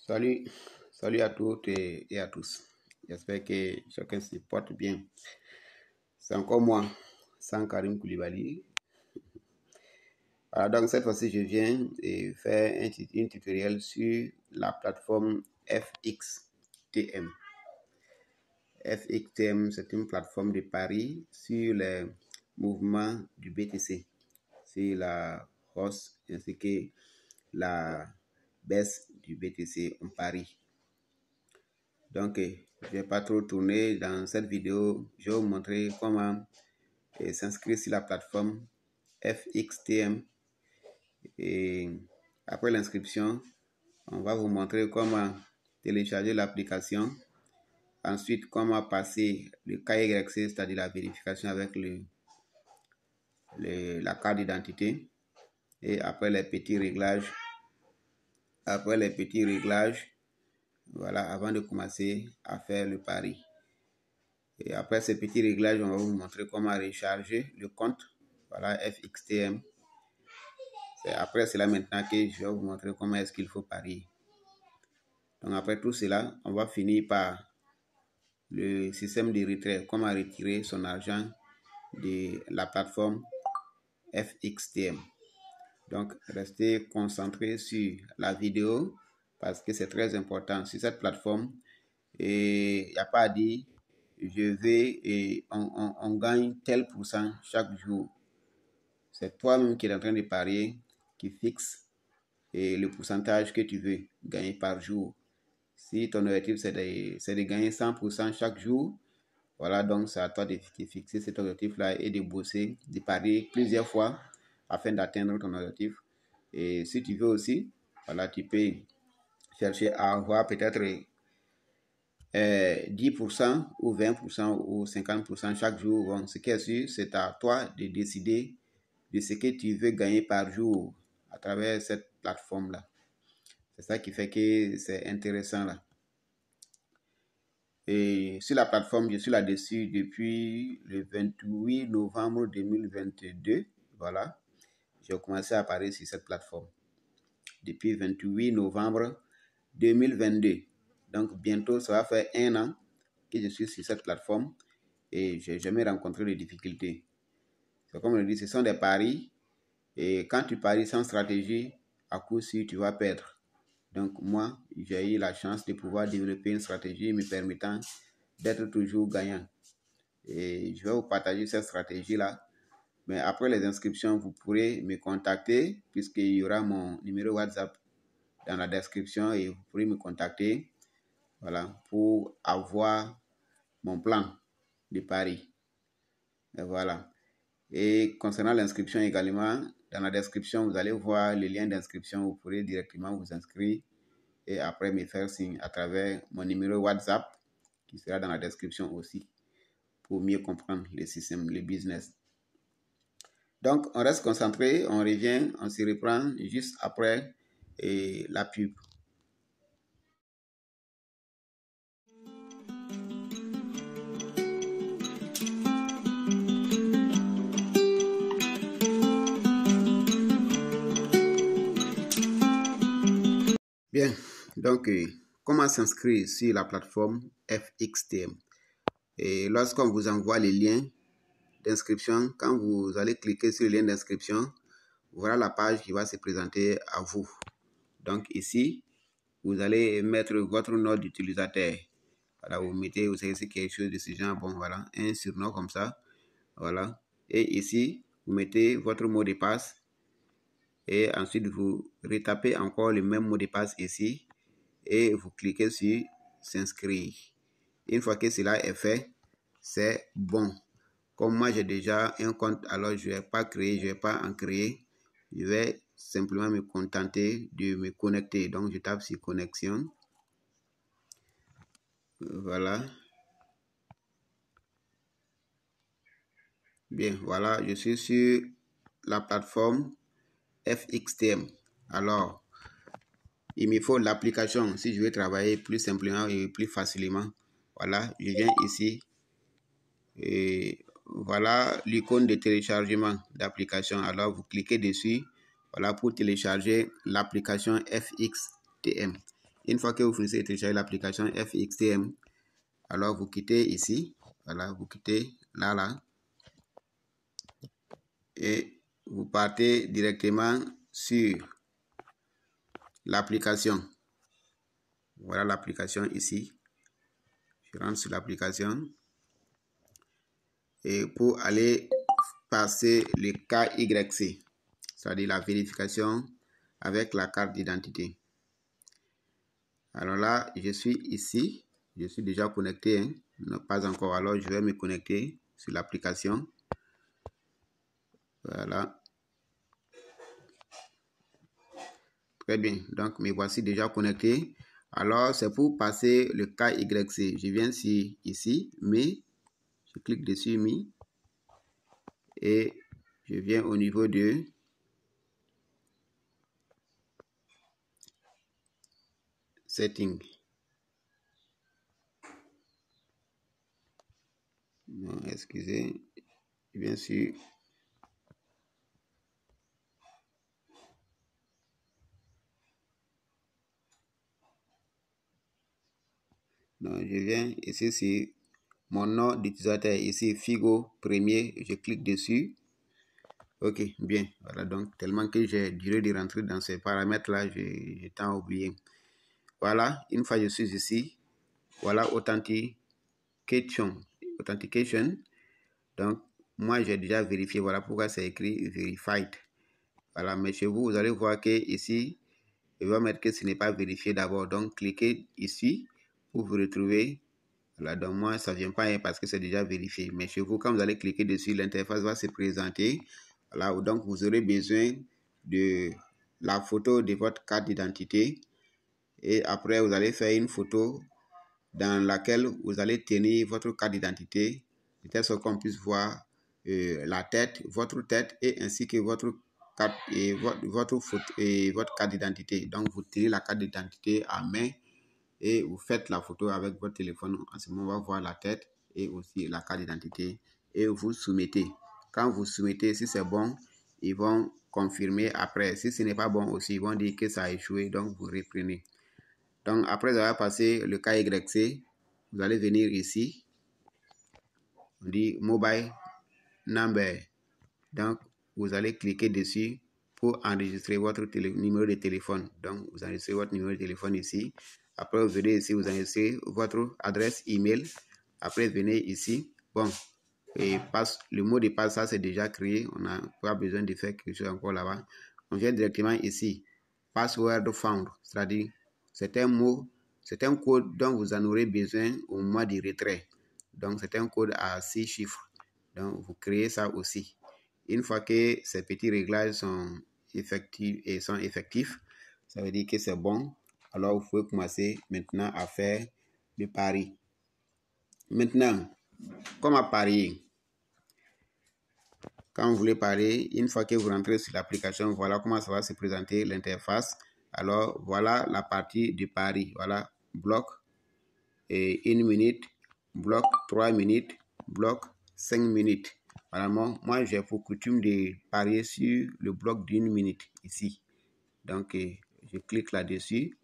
Salut, salut à toutes et à tous. J'espère que chacun se porte bien. C'est encore moi, Karim Koulibaly. Alors donc cette fois-ci, je viens et faire un tutoriel sur la plateforme FXTM. FXTM, c'est une plateforme de paris sur les mouvements du BTC, sur la hausse ainsi que la baisse du BTC en Paris. Donc, je ne vais pas trop tourner. Dans cette vidéo, je vais vous montrer comment s'inscrire sur la plateforme FXTM. Et après l'inscription, on va vous montrer comment télécharger l'application. Ensuite, comment passer le KYC, c'est-à-dire la vérification avec la carte d'identité. Et après les petits réglages, voilà, avant de commencer à faire le pari. Et après ces petits réglages, on va vous montrer comment recharger le compte. Voilà, FXTM. C'est après cela maintenant que je vais vous montrer comment est-ce qu'il faut parier. Donc après tout cela, on va finir par le système de retrait, comment retirer son argent de la plateforme FXTM. Donc restez concentrés sur la vidéo parce que c'est très important sur cette plateforme. Et il n'y a pas à dire je vais et on gagne tel pourcent chaque jour. C'est toi-même qui es en train de parier, qui fixe le pourcentage que tu veux gagner par jour. Si ton objectif c'est de gagner 100% chaque jour, voilà, donc c'est à toi de fixer cet objectif-là et de bosser, de parier plusieurs fois afin d'atteindre ton objectif. Et si tu veux aussi, voilà, tu peux chercher à avoir peut-être 10% ou 20% ou 50% chaque jour. Bon, ce qui est sûr, c'est à toi de décider de ce que tu veux gagner par jour à travers cette plateforme-là. C'est ça qui fait que c'est intéressant là. Et sur la plateforme, je suis là-dessus depuis le 28 novembre 2022. Voilà, j'ai commencé à parier sur cette plateforme depuis 28 novembre 2022. Donc bientôt, ça va faire 1 an que je suis sur cette plateforme et je n'ai jamais rencontré de difficultés. C'est comme on le dit, ce sont des paris et quand tu paries sans stratégie, à coup sûr, tu vas perdre. Donc moi, j'ai eu la chance de pouvoir développer une stratégie me permettant d'être toujours gagnant. Et je vais vous partager cette stratégie-là. Mais après les inscriptions, vous pourrez me contacter puisqu'il y aura mon numéro WhatsApp dans la description et vous pourrez me contacter, voilà, pour avoir mon plan de pari. Et voilà. Et concernant l'inscription également, dans la description, vous allez voir le lien d'inscription. Vous pourrez directement vous inscrire et après me faire signe à travers mon numéro WhatsApp qui sera dans la description aussi pour mieux comprendre le système, le business. Donc, on reste concentré, on revient, on se reprend juste après la pub. Bien, donc comment s'inscrire sur la plateforme FXTM? Et lorsqu'on vous envoie les liens d'inscription, quand vous allez cliquer sur le lien d'inscription, voilà la page qui va se présenter à vous. Donc ici, vous allez mettre votre nom d'utilisateur. Voilà, vous mettez, vous savez, c'est quelque chose de ce genre, bon voilà, un surnom comme ça, voilà. Et ici, vous mettez votre mot de passe et ensuite vous retapez encore le même mot de passe ici et vous cliquez sur s'inscrire. Une fois que cela est fait, c'est bon. Comme moi j'ai déjà un compte, alors je ne vais pas créer, je ne vais pas en créer. Je vais simplement me contenter de me connecter. Donc je tape sur connexion. Voilà. Bien, voilà, je suis sur la plateforme FXTM. Alors, il me faut l'application si je veux travailler plus simplement et plus facilement. Voilà, je viens ici et voilà l'icône de téléchargement d'application. Alors, vous cliquez dessus, voilà, pour télécharger l'application FXTM. Une fois que vous finissez de télécharger l'application FXTM, alors vous quittez ici. Voilà, vous quittez là. Et vous partez directement sur l'application. Voilà l'application ici. Je rentre sur l'application. Et pour aller passer le KYC, c'est-à-dire la vérification avec la carte d'identité. Alors là, je suis ici. Je suis déjà connecté, hein? Non, pas encore. Alors, je vais me connecter sur l'application. Voilà. Très bien. Donc, me voici déjà connecté. Alors, c'est pour passer le KYC. Je viens ici, mais je clique dessus, mi. Et je viens au niveau de Setting. Non, excusez. Je viens sur donc, je viens ici sur mon nom d'utilisateur, ici Figo Premier, je clique dessus. Ok, bien. Voilà, donc tellement que j'ai duré de rentrer dans ces paramètres-là, j'ai tant oublié. Voilà, une fois je suis ici, voilà Authentication. Donc, moi j'ai déjà vérifié, voilà pourquoi c'est écrit Verified. Voilà, mais chez vous, vous allez voir que ici, il va mettre que ce n'est pas vérifié d'abord. Donc, cliquez ici pour vous retrouver. Voilà, donc moi, ça ne vient pas parce que c'est déjà vérifié. Mais chez vous, quand vous allez cliquer dessus, l'interface va se présenter. Voilà, donc vous aurez besoin de la photo de votre carte d'identité. Et après, vous allez faire une photo dans laquelle vous allez tenir votre carte d'identité, de telle sorte qu'on puisse voir la tête, votre tête, et ainsi que votre carte et votre carte d'identité. Donc, vous tenez la carte d'identité à main et vous faites la photo avec votre téléphone. En ce moment, on va voir la tête et aussi la carte d'identité et vous soumettez. Quand vous soumettez, si c'est bon, ils vont confirmer après. Si ce n'est pas bon aussi, ils vont dire que ça a échoué, donc vous reprenez. Donc, après avoir passé le KYC, vous allez venir ici. On dit Mobile Number. Donc, vous allez cliquer dessus pour enregistrer votre numéro de téléphone. Donc, vous enregistrez votre numéro de téléphone ici. Après, vous venez ici, vous enregistrez votre adresse email. Après, venez ici. Bon, et le mot de passe, ça c'est déjà créé. On n'a pas besoin de faire quelque chose encore là-bas. On vient directement ici. Password found, c'est-à-dire c'est un mot, c'est un code dont vous en aurez besoin au mois de retrait. Donc, c'est un code à 6 chiffres. Donc, vous créez ça aussi. Une fois que ces petits réglages sont effectifs, ça veut dire que c'est bon. Alors, vous pouvez commencer maintenant à faire le pari. Maintenant, comment parier? Quand vous voulez parier, une fois que vous rentrez sur l'application, voilà comment ça va se présenter l'interface. Alors, voilà la partie du pari. Voilà, bloc et 1 minute, bloc 3 minutes, bloc 5 minutes. Voilà, moi j'ai pour coutume de parier sur le bloc d'1 minute ici. Donc, je clique là-dessus.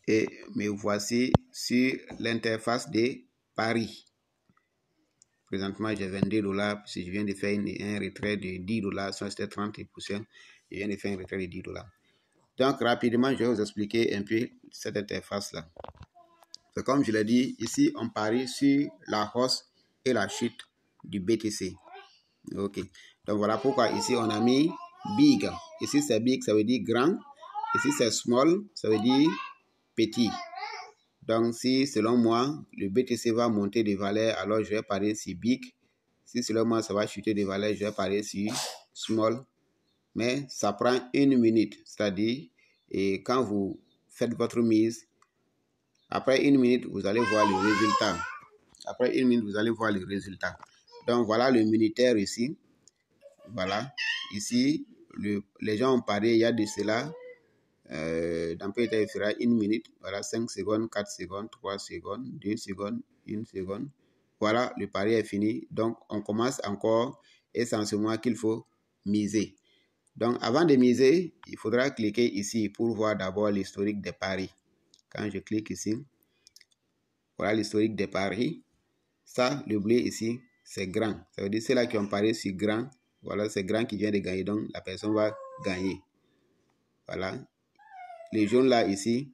Et me voici sur l'interface des paris. Présentement, j'ai 22 $. Si je viens de faire un retrait de 10 $, soit c'était 30%, je viens de faire un retrait de 10 $. Donc, rapidement, je vais vous expliquer un peu cette interface-là. C'est comme je l'ai dit, ici, on parie sur la hausse et la chute du BTC. Ok. Donc, voilà pourquoi ici, on a mis big. Ici, c'est big, ça veut dire grand. Ici, c'est small, ça veut dire petit. Donc, si selon moi, le BTC va monter de valeur, alors je vais parier sur big. Si selon moi, ça va chuter de valeur, je vais parier sur small. Mais ça prend 1 minute. C'est-à-dire, et quand vous faites votre mise, après 1 minute, vous allez voir le résultat. Après 1 minute, vous allez voir le résultat. Donc, voilà le minutaire ici. Voilà. Ici, les gens ont parié, il y a de cela. Dans peu de temps, il fera 1 minute. Voilà, 5 secondes, 4 secondes, 3 secondes, 2 secondes, 1 seconde. Voilà, le pari est fini. Donc, on commence encore et c'est en ce moment qu'il faut miser. Donc, avant de miser, il faudra cliquer ici pour voir d'abord l'historique des paris. Quand je clique ici, voilà l'historique des paris. Ça, le bleu ici, c'est grand. Ça veut dire ceux-là qui ont parié sur grand, voilà, c'est grand qui vient de gagner. Donc, la personne va gagner. Voilà. Les jaunes là, ici,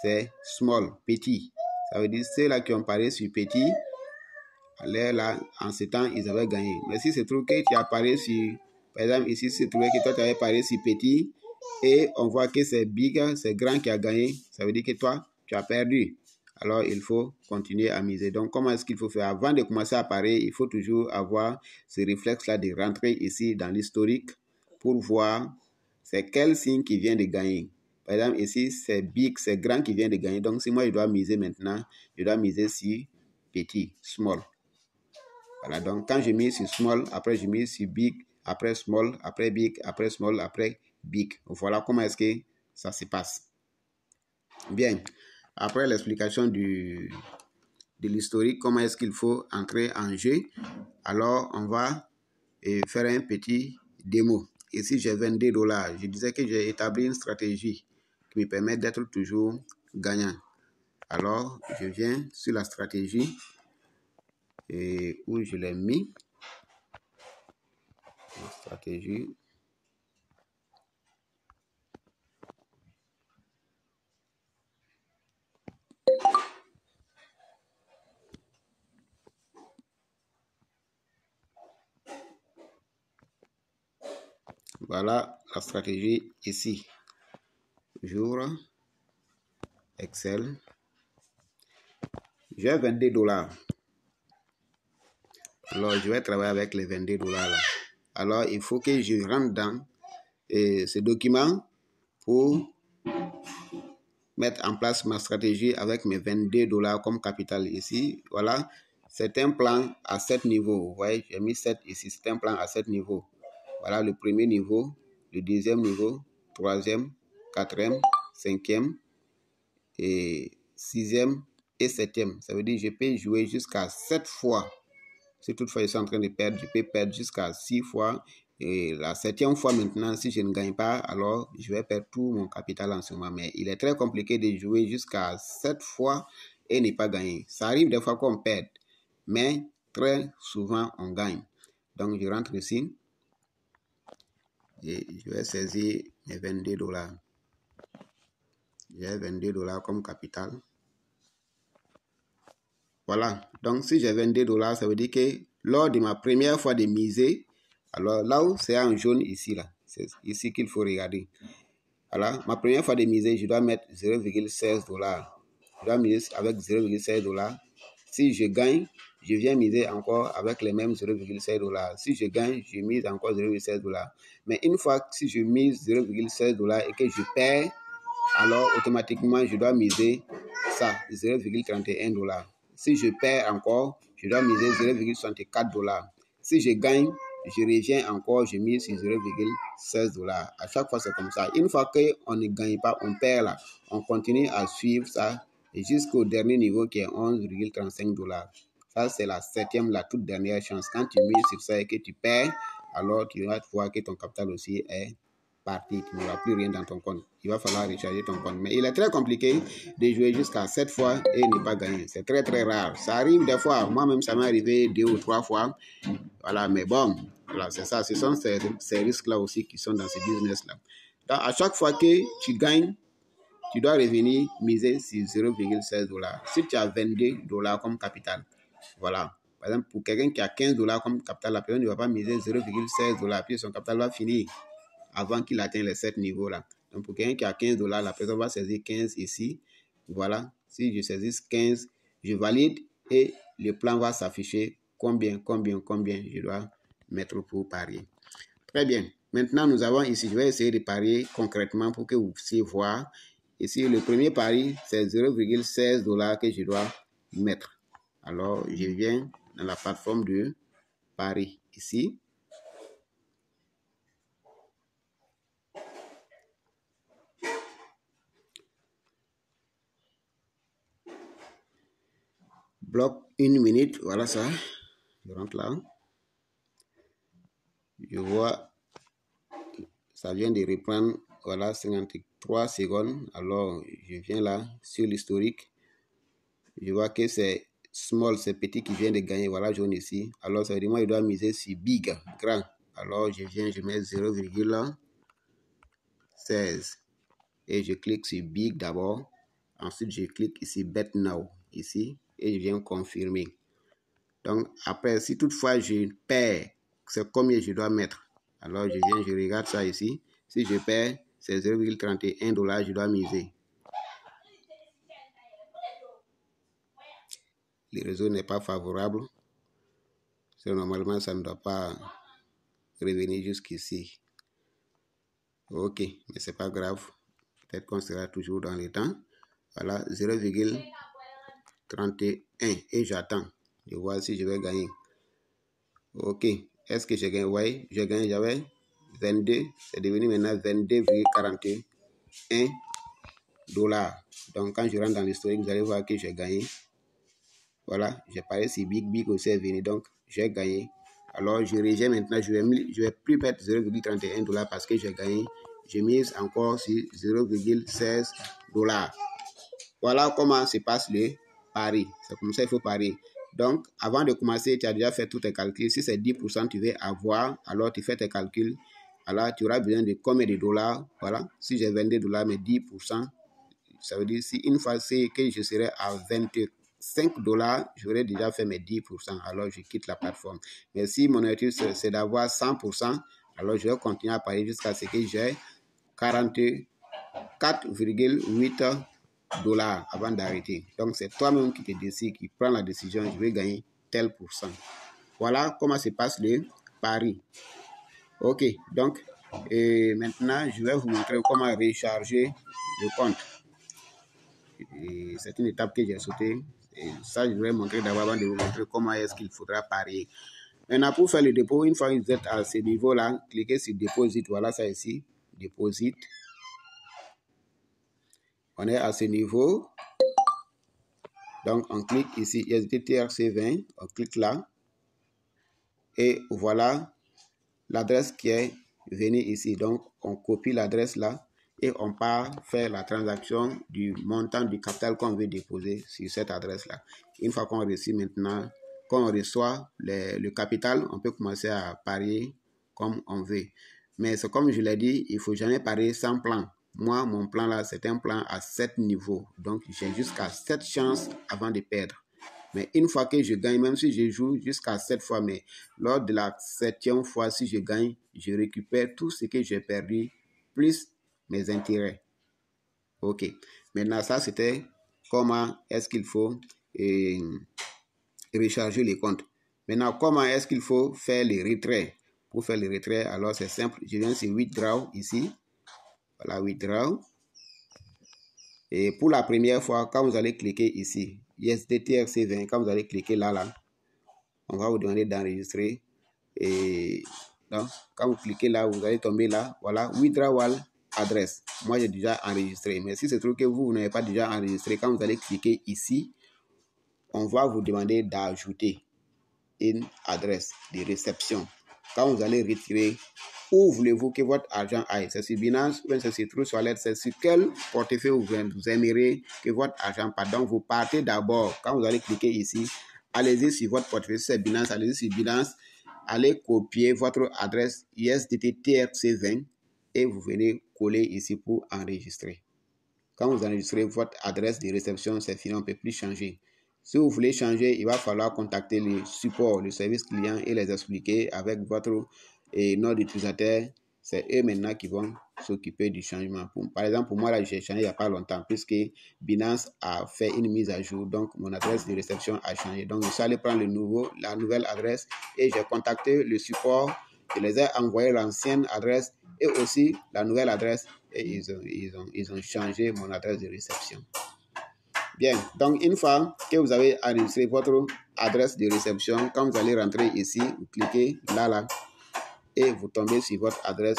c'est small, petit. Ça veut dire ceux-là qui ont parié sur petit, là, en ce temps, ils avaient gagné. Mais si c'est trouve que tu as parié sur, par exemple, ici, c'est trouvé que toi, tu avais parié sur petit, et on voit que c'est big, c'est grand qui a gagné, ça veut dire que toi, tu as perdu. Alors, il faut continuer à miser. Donc, comment est-ce qu'il faut faire? Avant de commencer à parier, il faut toujours avoir ce réflexe-là de rentrer ici dans l'historique pour voir c'est quel signe qui vient de gagner. Par exemple, ici, c'est big, c'est grand qui vient de gagner. Donc, si moi, je dois miser maintenant, je dois miser sur petit, small. Voilà, donc quand je mise sur small, après je mise sur big, après small, après big, après small, après big. Voilà comment est-ce que ça se passe. Bien, après l'explication de l'historique, comment est-ce qu'il faut entrer en jeu, alors on va faire un petit démo. Ici, j'ai $22. Je disais que j'ai établi une stratégie qui me permet d'être toujours gagnant. Alors, je viens sur la stratégie et où je l'ai mis. Stratégie. Voilà la stratégie ici. Jour, Excel. J'ai $22. Alors, je vais travailler avec les $22 là. Alors, il faut que je rentre dans ce document pour mettre en place ma stratégie avec mes $22 comme capital ici. Voilà, c'est un plan à 7 niveaux. Vous voyez, j'ai mis 7 ici. C'est un plan à 7 niveaux. Voilà le premier niveau, le deuxième niveau, troisième, quatrième, cinquième et sixième et septième. Ça veut dire que je peux jouer jusqu'à 7 fois. Si toutefois je suis en train de perdre, je peux perdre jusqu'à 6 fois. Et la septième fois maintenant, si je ne gagne pas, alors je vais perdre tout mon capital en ce moment. Mais il est très compliqué de jouer jusqu'à 7 fois et ne pas gagner. Ça arrive des fois qu'on perd, mais très souvent on gagne. Donc je rentre ici et je vais saisir mes $22. J'ai $22 comme capital. Voilà, donc si j'ai $22, ça veut dire que lors de ma première fois de miser, alors là où c'est en jaune ici, là, c'est ici qu'il faut regarder. Alors, ma première fois de miser, je dois mettre $0,16. Je dois miser avec $0,16. Si je gagne, je viens miser encore avec les mêmes $0,16. Si je gagne, je mise encore $0,16. Mais une fois si je mise $0,16 et que je perds, alors automatiquement je dois miser ça, $0,31. Si je perds encore, je dois miser $0,64. Si je gagne, je reviens encore, je mise sur $0,16. À chaque fois, c'est comme ça. Une fois qu'on ne gagne pas, on perd là. On continue à suivre ça jusqu'au dernier niveau qui est $11,35. Ça, c'est la septième, la toute dernière chance. Quand tu mises sur ça et que tu perds, alors tu vas voir que ton capital aussi est parti, tu n'auras plus rien dans ton compte. Il va falloir recharger ton compte. Mais il est très compliqué de jouer jusqu'à 7 fois et ne pas gagner. C'est très très rare. Ça arrive des fois. Moi-même, ça m'est arrivé 2 ou 3 fois. Voilà, mais bon, voilà, c'est ça. Ce sont ces risques-là aussi qui sont dans ce business-là. Donc, à chaque fois que tu gagnes, tu dois revenir miser sur $0,16. Si tu as $22 comme capital, voilà. Par exemple, pour quelqu'un qui a $15 comme capital, la personne ne va pas miser $0,16, puis son capital va finir avant qu'il atteigne les 7 niveaux-là. Donc, pour quelqu'un qui a $15, la personne va saisir 15 ici. Voilà. Si je saisis 15, je valide et le plan va s'afficher combien je dois mettre pour parier. Très bien. Maintenant, nous avons ici, je vais essayer de parier concrètement pour que vous puissiez voir. Ici, le premier pari, c'est $0,16 que je dois mettre. Alors, je viens dans la plateforme de pari ici. Bloc 1 minute, voilà ça. Je rentre là. Je vois Ça vient de reprendre, voilà, 53 secondes. Alors, je viens là, sur l'historique. Je vois que c'est small, c'est petit qui vient de gagner. Voilà, jaune ici. Alors, ça veut dire moi, je dois miser sur big, grand. Alors, je viens, je mets 0,16. Et je clique sur big d'abord. Ensuite, je clique ici bet now, ici. Et je viens confirmer. Donc, après, si toutefois je perds, c'est combien je dois mettre. Alors, je viens, je regarde ça ici. Si je perds, c'est 0,31 $, je dois miser. Le réseau n'est pas favorable. Normalement, ça ne doit pas revenir jusqu'ici. Ok, mais c'est pas grave. Peut-être qu'on sera toujours dans les temps. Voilà, 0,31 et j'attends. Je vois si je vais gagner. Ok, est-ce que j'ai gagné? Oui, j'ai gagné, j'avais 22. C'est devenu maintenant 22,41 $. Donc, quand je rentre dans l'historique, vous allez voir que j'ai gagné. Voilà, j'ai parlé si Big aussi est venu, donc j'ai gagné. Alors, je rejette maintenant, je vais plus mettre 0,31 $ parce que j'ai gagné. Je mise encore sur 0,16 $. Voilà comment se passe le pari. C'est comme ça qu'il faut parier. Donc, avant de commencer, tu as déjà fait tous tes calculs. Si c'est 10%, tu veux avoir, alors tu fais tes calculs. Alors, tu auras besoin de combien de dollars? Voilà, si j'ai 22 $, mais 10%, ça veut dire si une fois que je serai à 25 $, j'aurais déjà fait mes 10%. Alors, je quitte la plateforme. Mais si mon objectif, c'est d'avoir 100%, alors je vais continuer à parier jusqu'à ce que j'ai 44,8 $ avant d'arrêter. Donc, c'est toi-même qui te décide, qui prend la décision, je vais gagner tel pourcent. Voilà comment se passe le pari. Ok, donc, maintenant, je vais vous montrer comment recharger le compte. C'est une étape que j'ai sautée. Et ça, je vais montrer d'abord avant de vous montrer comment est-ce qu'il faudra parier. Maintenant, pour faire le dépôt, une fois que vous êtes à ce niveau-là, cliquez sur Deposit. Voilà ça ici, Deposit. On est à ce niveau. Donc, on clique ici, USDTRC20. On clique là. Et voilà l'adresse qui est venue ici. Donc, on copie l'adresse là. Et on part faire la transaction du montant du capital qu'on veut déposer sur cette adresse-là. Une fois qu'on reçoit maintenant, quand on reçoit le capital, on peut commencer à parier comme on veut. Mais c'est comme je l'ai dit, il ne faut jamais parier sans plan. Moi, mon plan là, c'est un plan à 7 niveaux. Donc, j'ai jusqu'à 7 chances avant de perdre. Mais une fois que je gagne, même si je joue jusqu'à 7 fois, mais lors de la 7e fois, si je gagne, je récupère tout ce que j'ai perdu, plus mes intérêts. Ok. Maintenant, ça, c'était comment est-ce qu'il faut recharger les comptes. Maintenant, comment est-ce qu'il faut faire les retraits? Pour faire les retraits, alors c'est simple. Je viens sur Withdraw ici. Voilà, Withdraw. Et pour la première fois, quand vous allez cliquer ici, USDTRC20, quand vous allez cliquer là, on va vous demander d'enregistrer. Et donc, quand vous cliquez là, vous allez tomber là. Voilà, Withdrawal Address. Moi, j'ai déjà enregistré. Mais si c'est trop que vous n'avez pas déjà enregistré, quand vous allez cliquer ici, on va vous demander d'ajouter une adresse de réception. Quand vous allez retirer, où voulez-vous que votre argent aille? C'est sur Binance ou c'est sur Trust Wallet? C'est sur quel portefeuille vous aimeriez que votre argent parte? Donc, vous partez d'abord. Quand vous allez cliquer ici, allez-y sur votre portefeuille. Si c'est Binance, allez-y sur Binance. Allez copier votre adresse USDT-TRC20 et vous venez coller ici pour enregistrer. Quand vous enregistrez votre adresse de réception, c'est fini, on ne peut plus changer. Si vous voulez changer, il va falloir contacter le support, le service client et les expliquer avec votre nom d'utilisateur. C'est eux maintenant qui vont s'occuper du changement. Par exemple, pour moi, là, j'ai changé il n'y a pas longtemps puisque Binance a fait une mise à jour. Donc, mon adresse de réception a changé. Donc, je suis allé prendre la nouvelle adresse et j'ai contacté le support. Je les ai envoyé l'ancienne adresse et aussi la nouvelle adresse. Et ils ont changé mon adresse de réception. Bien, donc une fois que vous avez enregistré votre adresse de réception, quand vous allez rentrer ici, vous cliquez là, et vous tombez sur votre adresse,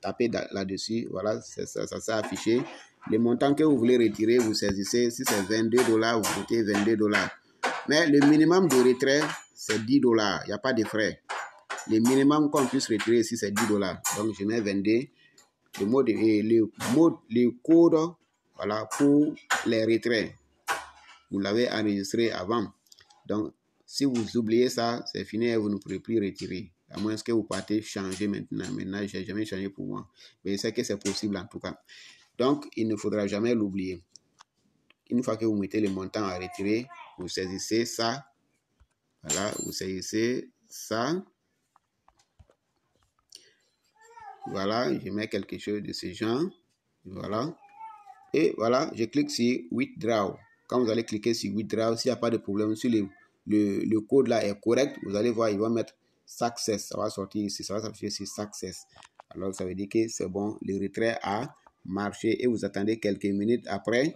tapez là-dessus, voilà, ça s'est affiché. Le montant que vous voulez retirer, vous saisissez, si c'est 22 $, vous mettez 22 $. Mais le minimum de retrait, c'est 10 $, il n'y a pas de frais. Le minimum qu'on puisse retirer ici, c'est 10 $. Donc je mets 22. le code, voilà, pour les retraits. Vous l'avez enregistré avant. Donc, si vous oubliez ça, c'est fini, vous ne pourrez plus retirer. À moins que vous partez changer maintenant. Maintenant, je n'ai jamais changé pour moi. Mais je sais que c'est possible en tout cas. Donc, il ne faudra jamais l'oublier. Une fois que vous mettez le montant à retirer, vous saisissez ça. Voilà, vous saisissez ça. Voilà, je mets quelque chose de ce genre. Voilà. Et voilà, je clique sur Withdraw. Quand vous allez cliquer sur Withdraw, s'il n'y a pas de problème, si le code là est correct, vous allez voir, il va mettre Success. Ça va sortir ici, ça va s'afficher sur Success. Alors, ça veut dire que c'est bon, le retrait a marché et vous attendez quelques minutes après,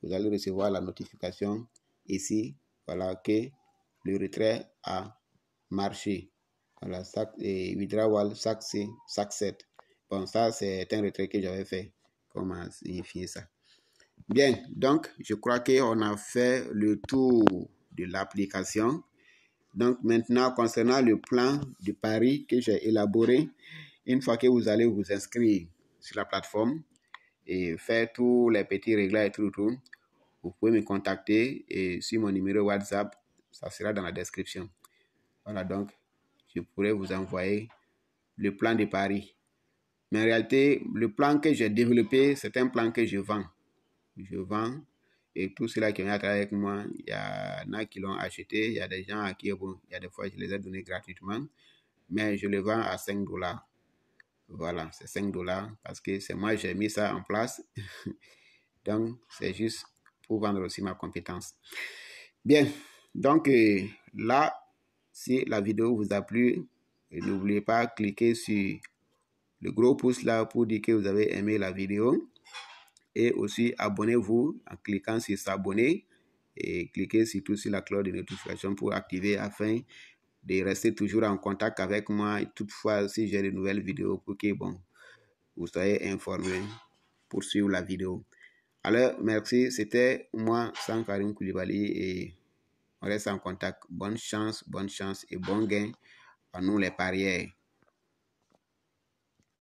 vous allez recevoir la notification ici, voilà, que le retrait a marché. Voilà, Withdrawal Success. Bon, ça, c'est un retrait que j'avais fait. Comment signifier ça? Bien, donc, je crois qu'on a fait le tour de l'application. Donc, maintenant, concernant le plan de pari que j'ai élaboré, une fois que vous allez vous inscrire sur la plateforme et faire tous les petits réglages et tout, vous pouvez me contacter et sur mon numéro WhatsApp, ça sera dans la description. Voilà, donc, je pourrais vous envoyer le plan de pari. Mais en réalité, le plan que j'ai développé, c'est un plan que je vends. Je vends et tous ceux-là qui ont travaillé avec moi, il y en a qui l'ont acheté, il y a des gens à qui, bon, il y a des fois, je les ai donnés gratuitement, mais je le vends à 5 $. Voilà, c'est 5 $ parce que c'est moi, j'ai mis ça en place. Donc, c'est juste pour vendre aussi ma compétence. Bien, donc là, si la vidéo vous a plu, n'oubliez pas de cliquer sur le gros pouce là pour dire que vous avez aimé la vidéo. Et aussi, abonnez-vous en cliquant sur s'abonner et cliquez surtout sur la cloche de notification pour activer afin de rester toujours en contact avec moi. Et toutefois, si j'ai de nouvelles vidéos pour que bon, vous soyez informés pour suivre la vidéo. Alors, merci. C'était moi, Sankarim Koulibaly, et on reste en contact. Bonne chance et bon gain à nous les parieurs.